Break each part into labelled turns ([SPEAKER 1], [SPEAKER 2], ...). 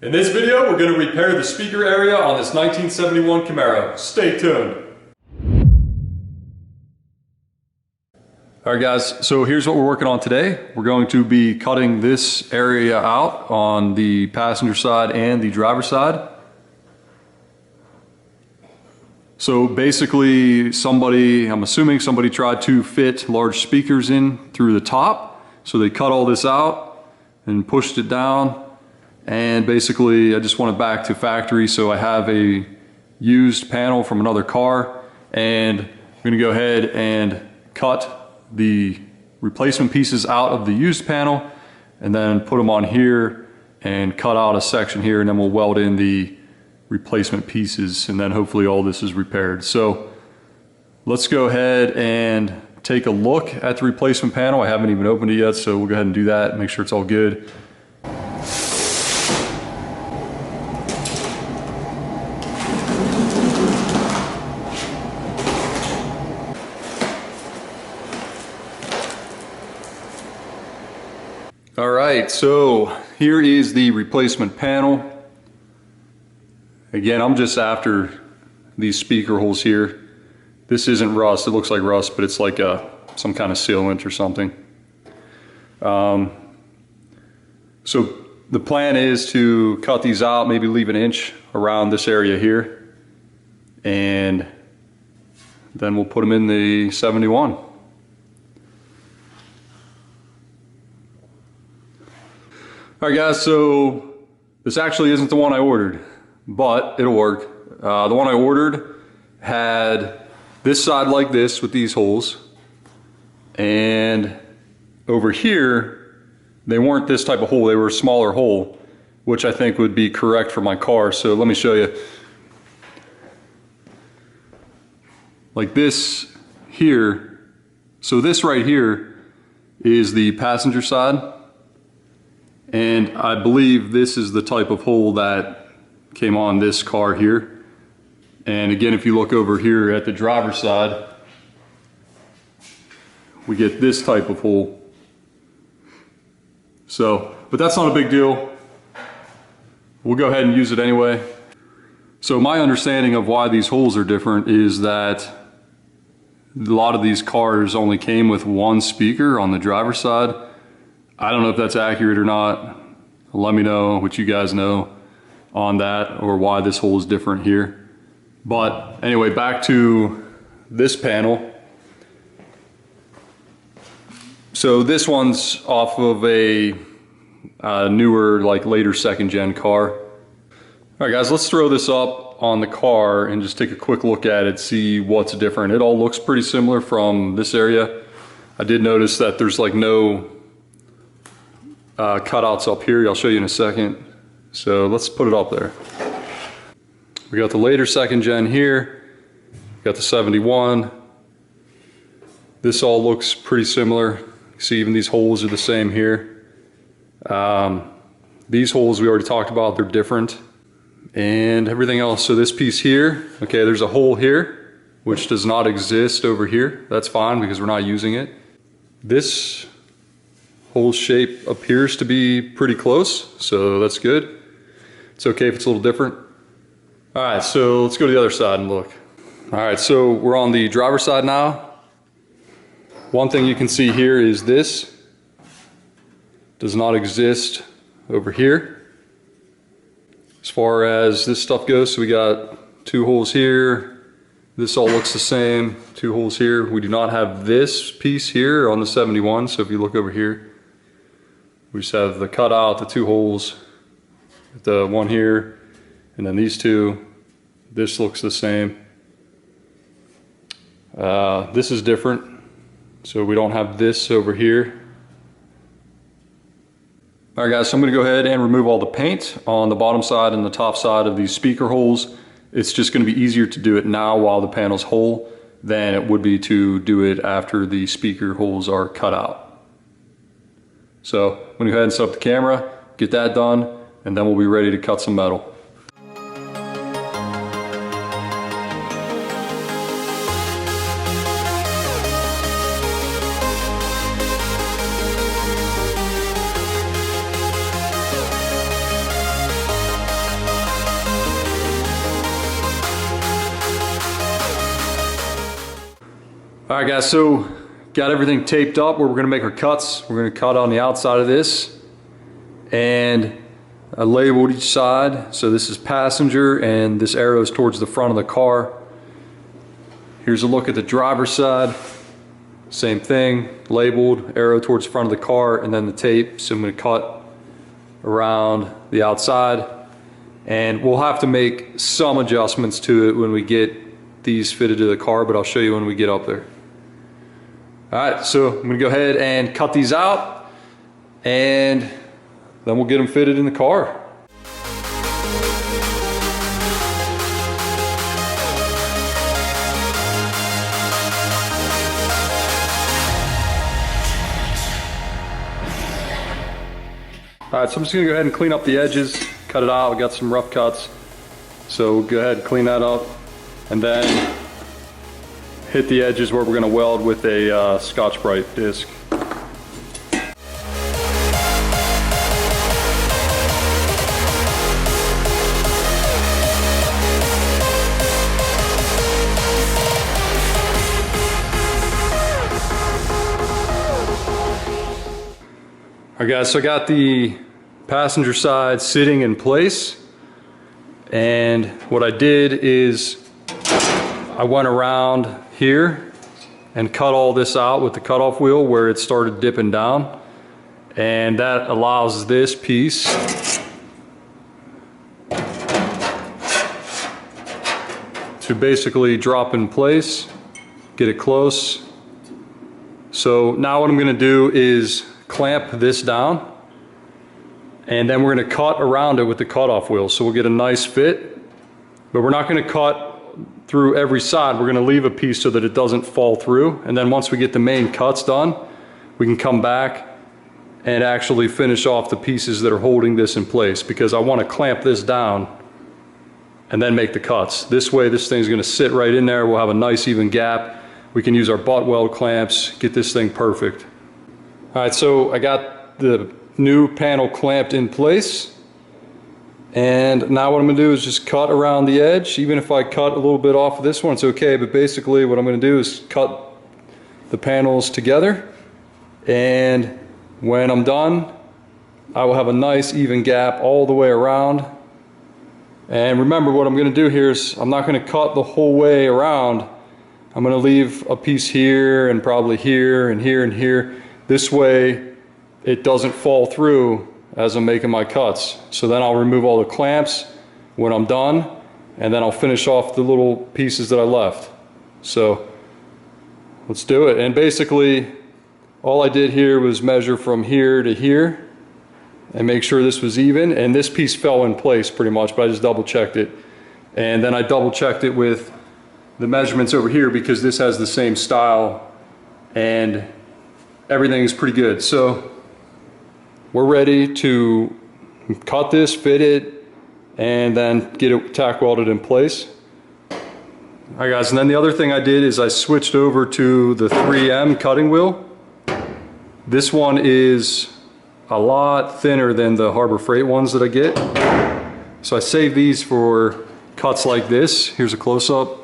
[SPEAKER 1] In this video, we're going to repair the speaker area on this 1971 Camaro. Stay tuned. Alright guys, so here's what we're working on today. We're going to be cutting this area out on the passenger side and the driver's side. So basically I'm assuming somebody tried to fit large speakers in through the top. So they cut all this out and pushed it down. And basically I just want it back to factory, so I have a used panel from another car, and I'm going to go ahead and cut the replacement pieces out of the used panel and then put them on here and cut out a section here, and then we'll weld in the replacement pieces, and then hopefully all this is repaired. So let's go ahead and take a look at the replacement panel. I haven't even opened it yet, so we'll go ahead and do that, make sure it's all good. Alright, so here is the replacement panel. Again, I'm just after these speaker holes here. This isn't rust, it looks like rust, but it's like some kind of sealant or something. So the plan is to cut these out, maybe leave an inch around this area here, and then we'll put them in the 71. Alright guys, so this actually isn't the one I ordered, but it'll work. The one I ordered had this side like this with these holes, and over here they weren't this type of hole, they were a smaller hole, which I think would be correct for my car. So let me show you. Like this here, so this right here is the passenger side. And I believe this is the type of hole that came on this car here. And again, if you look over here at the driver's side, we get this type of hole. So, but that's not a big deal. We'll go ahead and use it anyway. So my understanding of why these holes are different is that a lot of these cars only came with one speaker on the driver's side. I don't know if that's accurate or not. Let me know what you guys know on that, or why this hole is different here. But anyway, back to this panel. So this one's off of a newer, like later second gen car. All right guys, let's throw this up on the car and just take a quick look at it, see what's different. It all looks pretty similar from this area. I did notice that there's like no cutouts up here. I'll show you in a second. So let's put it up there. We got the later second gen here. We got the 71. This all looks pretty similar. You see even these holes are the same here. These holes we already talked about, they're different. And everything else, so this piece here, okay, there's a hole here, which does not exist over here. That's fine because we're not using it. This hole shape appears to be pretty close, so that's good. It's okay if it's a little different. All right, so let's go to the other side and look. All right, so we're on the driver's side now. One thing you can see here is this does not exist over here as far as this stuff goes. So we got two holes here. This all looks the same, two holes here. We do not have this piece here on the 71, so if you look over here, we just have the cutout, the two holes, the one here, and then these two. This looks the same. This is different, so we don't have this over here. All right guys, so I'm going to go ahead and remove all the paint on the bottom side and the top side of these speaker holes. It's just going to be easier to do it now while the panel's whole than it would be to do it after the speaker holes are cut out. So I'm going to go ahead and set up the camera, get that done, and then we'll be ready to cut some metal. All right guys, so got everything taped up where we're gonna make our cuts. We're gonna cut on the outside of this, and I labeled each side. So this is passenger and this arrow is towards the front of the car. Here's a look at the driver's side. Same thing, labeled, arrow towards the front of the car, and then the tape. So I'm gonna cut around the outside, and we'll have to make some adjustments to it when we get these fitted to the car, but I'll show you when we get up there. All right, so I'm gonna go ahead and cut these out, and then we'll get them fitted in the car. All right, so I'm just gonna go ahead and clean up the edges, cut it out. We got some rough cuts. So we'll go ahead and clean that up, and then hit the edges where we're gonna weld with a Scotch-Brite disc. All right guys, so I got the passenger side sitting in place, and what I did is I went around here and cut all this out with the cutoff wheel where it started dipping down, and that allows this piece to basically drop in place, get it close. So now what I'm going to do is clamp this down, and then we're going to cut around it with the cutoff wheel, so we'll get a nice fit. But we're not going to cut through every side. We're going to leave a piece so that it doesn't fall through, and then once we get the main cuts done, we can come back and actually finish off the pieces that are holding this in place, because I want to clamp this down and then make the cuts. This way this thing's going to sit right in there. We'll have a nice even gap. We can use our butt weld clamps, get this thing perfect. All right, so I got the new panel clamped in place, and now what I'm gonna do is just cut around the edge. Even if I cut a little bit off of this one, it's okay, but basically what I'm gonna do is cut the panels together, and when I'm done, I will have a nice even gap all the way around. And remember, what I'm gonna do here is I'm not gonna cut the whole way around. I'm gonna leave a piece here and probably here and here and here. This way it doesn't fall through as I'm making my cuts. So then I'll remove all the clamps when I'm done, and then I'll finish off the little pieces that I left. So let's do it. And basically all I did here was measure from here to here and make sure this was even, and this piece fell in place pretty much, but I just double checked it. And then I double checked it with the measurements over here, because this has the same style and everything is pretty good. So we're ready to cut this, fit it, and then get it tack welded in place. All right guys, and then the other thing I did is I switched over to the 3M cutting wheel. This one is a lot thinner than the Harbor Freight ones that I get. So I save these for cuts like this. Here's a close-up.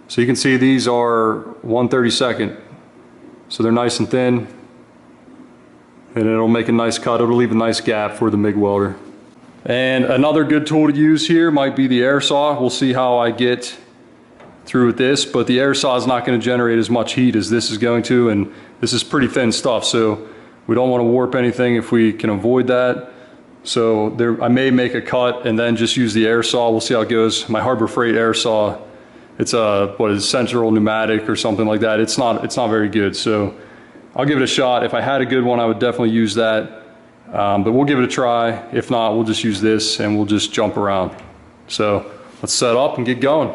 [SPEAKER 1] So you can see these are 1/32. So they're nice and thin, and it'll make a nice cut. It'll leave a nice gap for the MIG welder. And another good tool to use here might be the air saw. We'll see how I get through with this, but the air saw is not going to generate as much heat as this is going to, and this is pretty thin stuff, so we don't want to warp anything if we can avoid that. So there, I may make a cut and then just use the air saw. We'll see how it goes. My Harbor Freight air saw, it's a, what is it, Central Pneumatic or something like that. It's not very good, so I'll give it a shot. If I had a good one, I would definitely use that. But we'll give it a try. If not, we'll just use this and we'll just jump around. So let's set up and get going.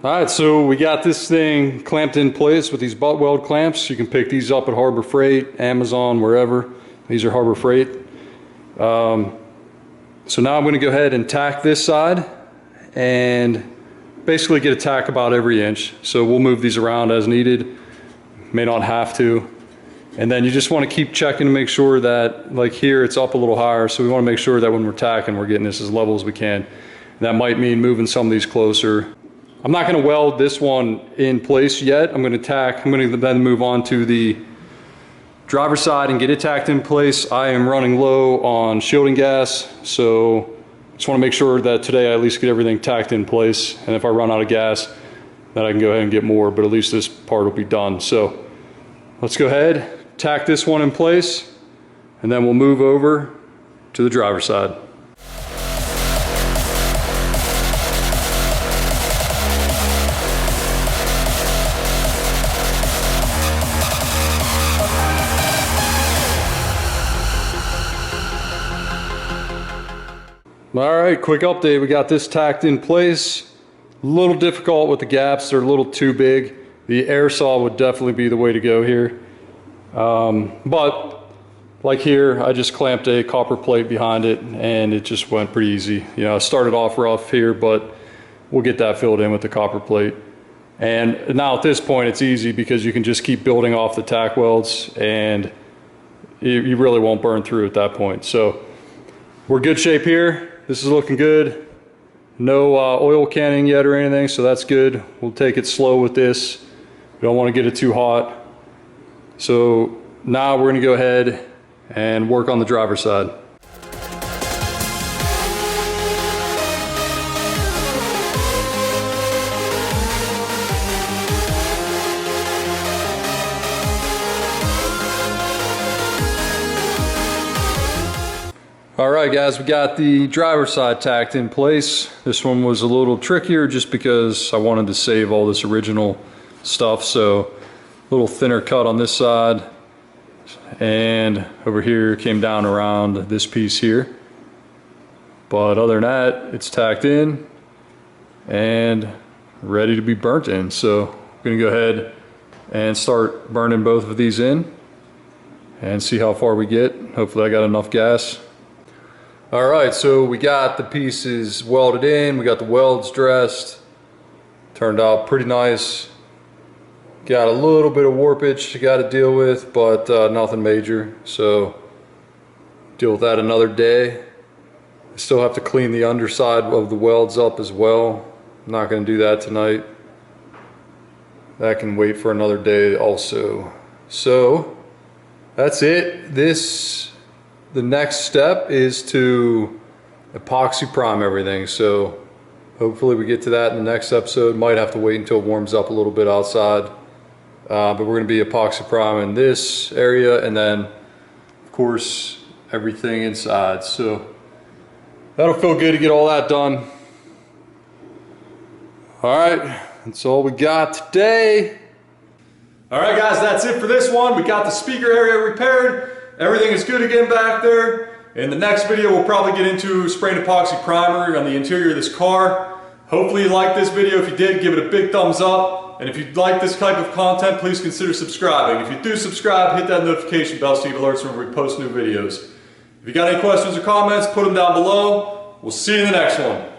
[SPEAKER 1] All right, so we got this thing clamped in place with these butt weld clamps. You can pick these up at Harbor Freight, Amazon, wherever. These are Harbor Freight. So now I'm going to go ahead and tack this side, and basically get a tack about every inch. So we'll move these around as needed, may not have to. And then you just want to keep checking to make sure that, like here, it's up a little higher. So we want to make sure that when we're tacking, we're getting this as level as we can. And that might mean moving some of these closer. I'm not going to weld this one in place yet. I'm going to tack, I'm going to then move on to the driver's side and get it tacked in place. I am running low on shielding gas, so just want to make sure that today I at least get everything tacked in place, and if I run out of gas, then I can go ahead and get more, but at least this part will be done. So let's go ahead, tack this one in place, and then we'll move over to the driver's side. All right, quick update. We got this tacked in place. A little difficult with the gaps. They're a little too big. The air saw would definitely be the way to go here. But like here, I just clamped a copper plate behind it and it just went pretty easy. You know, I started off rough here, but we'll get that filled in with the copper plate. And now at this point, it's easy because you can just keep building off the tack welds and you really won't burn through at that point. So we're good shape here. This is looking good. No oil canning yet or anything, so that's good. We'll take it slow with this. We don't want to get it too hot. So now we're going to go ahead and work on the driver's side. All right, guys, we got the driver's side tacked in place. This one was a little trickier just because I wanted to save all this original stuff. So a little thinner cut on this side, and over here came down around this piece here. But other than that, it's tacked in and ready to be burnt in. So I'm gonna go ahead and start burning both of these in and see how far we get. Hopefully I got enough gas. All right, so we got the pieces welded in, we got the welds dressed. Turned out pretty nice. Got a little bit of warpage you got to deal with, but nothing major. So deal with that another day. I still have to clean the underside of the welds up as well. I'm not going to do that tonight. That can wait for another day also. So that's it. The next step is to epoxy prime everything. So hopefully we get to that in the next episode. Might have to wait until it warms up a little bit outside. But we're going to be epoxy priming this area and then of course everything inside. So that'll feel good to get all that done. All right, that's all we got today. All right, guys, that's it for this one. We got the speaker area repaired. Everything is good again back there. In the next video, we'll probably get into spraying epoxy primer on the interior of this car. Hopefully you liked this video. If you did, give it a big thumbs up. And if you like this type of content, please consider subscribing. If you do subscribe, hit that notification bell so you get alerts when we post new videos. If you got any questions or comments, put them down below. We'll see you in the next one.